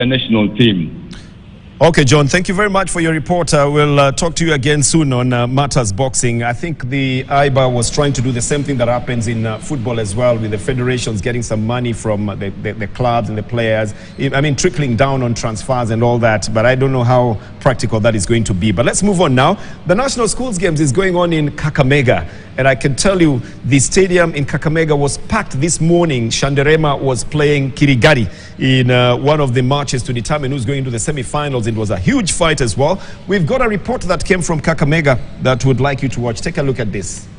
national team. Okay, John, thank you very much for your report. We'll talk to you again soon on matters boxing. I think the IBA was trying to do the same thing that happens in football as well, with the federations getting some money from the clubs and the players. I mean, trickling down on transfers and all that, but I don't know how practical that is going to be. But let's move on now. The National Schools Games is going on in Kakamega, and I can tell you the stadium in Kakamega was packed this morning. Shanderema was playing Kirigari in one of the matches to determine who's going to the semi-finals. It was a huge fight as well. We've got a report that came from Kakamega that would like you to watch. Take a look at this.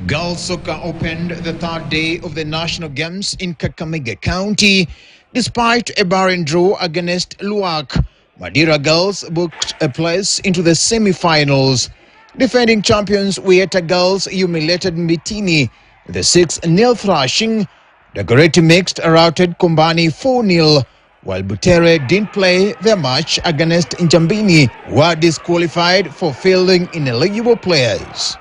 Girls soccer opened the third day of the National Games in Kakamega County. Despite a barren draw against Luak, Madira girls booked a place into the semi-finals. Defending champions Wieta girls humiliated Mitini with a 6-0 thrashing. Dagoretti Mixed routed Kombani 4-0, while Butere didn't play their match against Njambini, who were disqualified for fielding ineligible players.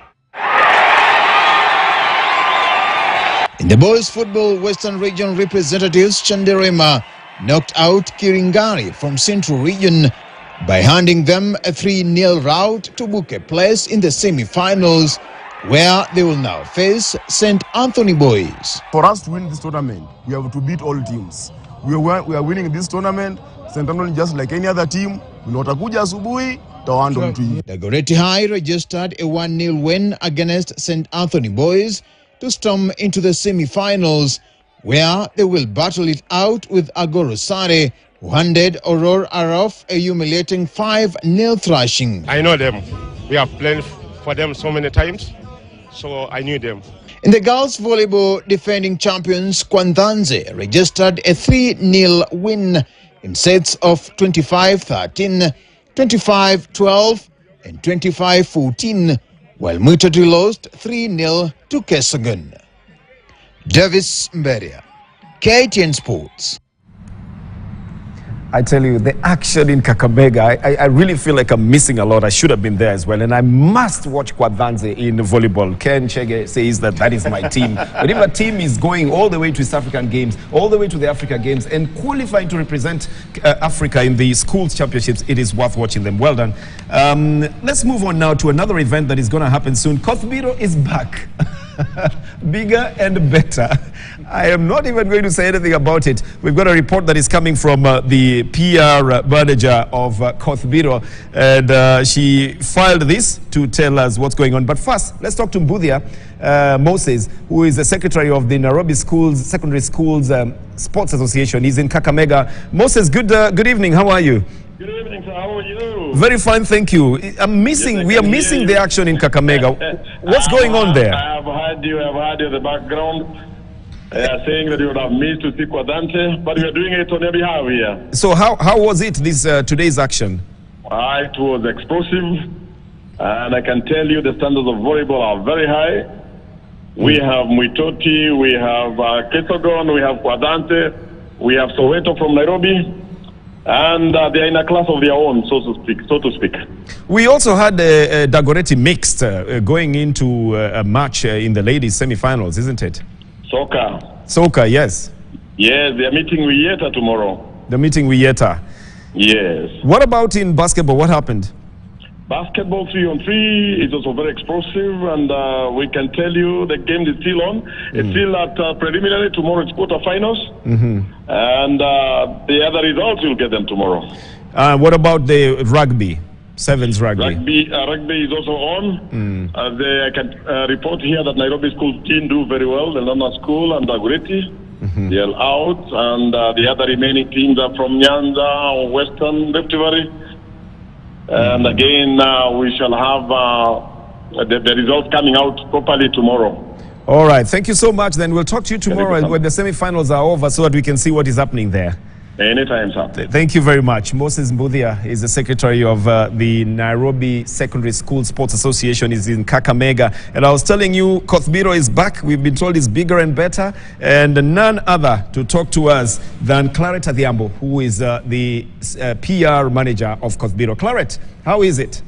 In the boys' football, Western Region representatives Chanderema knocked out Kiringari from Central Region by handing them a 3-0 rout to book a place in the semi-finals, where they will now face St. Anthony Boys. For us to win this tournament, we have to beat all teams. We are winning this tournament. St. Anthony, just like any other team, watakuja asubuhi tawando mtu. Dagoretti High registered a 1-0 win against St. Anthony Boys to storm into the semi-finals, where they will battle it out with Agoro Sare, who handed Aurora Araf a humiliating 5-0 thrashing. I know them. We have played for them so many times, so I knew them. In the girls' volleyball, defending champions Kwanzanze registered a 3-0 win in sets of 25-13, 25-12, and 25-14, while Mutatu lost 3-0 to Kesagun. Davis Mberia, KTN Sports. I tell you, the action in Kakamega, I really feel like I'm missing a lot. I should have been there as well. And I must watch Kwadhanze in volleyball. Ken Chege says that is my team. But if a team is going all the way to East African Games, all the way to the Africa Games, and qualifying to represent Africa in the schools championships, it is worth watching them. Well done. Let's move on now to another event that is going to happen soon. Kothbiro is back. Bigger and better. I am not even going to say anything about it. We've got a report that is coming from the PR manager of Kothbiro, and she filed this to tell us what's going on. But first, let's talk to Mbudhia Moses, who is the secretary of the Nairobi Secondary Schools Sports Association. He's in Kakamega. Moses, good evening. How are you? Good evening, sir. How are you? Very fine, thank you. We are missing the action in Kakamega. What's going on there? I have heard you in the background saying that you would have missed to see Kwadhanze, but we are doing it on your behalf here. So how was it, this today's action? It was explosive, and I can tell you the standards of volleyball are very high. We have Mwitoti, we have Kesogon, we have Kwadhanze, we have Soweto from Nairobi. And they are in a class of their own, so to speak. We also had Dagoretti Mixed going into a match in the ladies' semi-finals, isn't it? Soccer, yes. Yes, they are meeting Wieta tomorrow. The meeting Wieta. Yes. What about in basketball? What happened? Basketball 3-on-3 is also very explosive, and we can tell you the game is still on. It's still at preliminary. Tomorrow it's quarterfinals, and the other results you'll get them tomorrow. What about the rugby? Sevens rugby. Rugby is also on. I can report here that Nairobi School team do very well. The London School and Dagoretti, they are out, and the other remaining teams are from Nyanza, Western Rift Valley. And again, we shall have the results coming out properly tomorrow. All right. Thank you so much. Then we'll talk to you tomorrow when the semi-finals are over so that we can see what is happening there. Anytime, sir. Thank you very much. Moses Mbudhia is the secretary of the Nairobi Secondary School Sports Association. Is in Kakamega. And I was telling you, Kothbiro is back. We've been told it's bigger and better. And none other to talk to us than Claret Adhiambo, who is the PR manager of Kothbiro. Claret, how is it?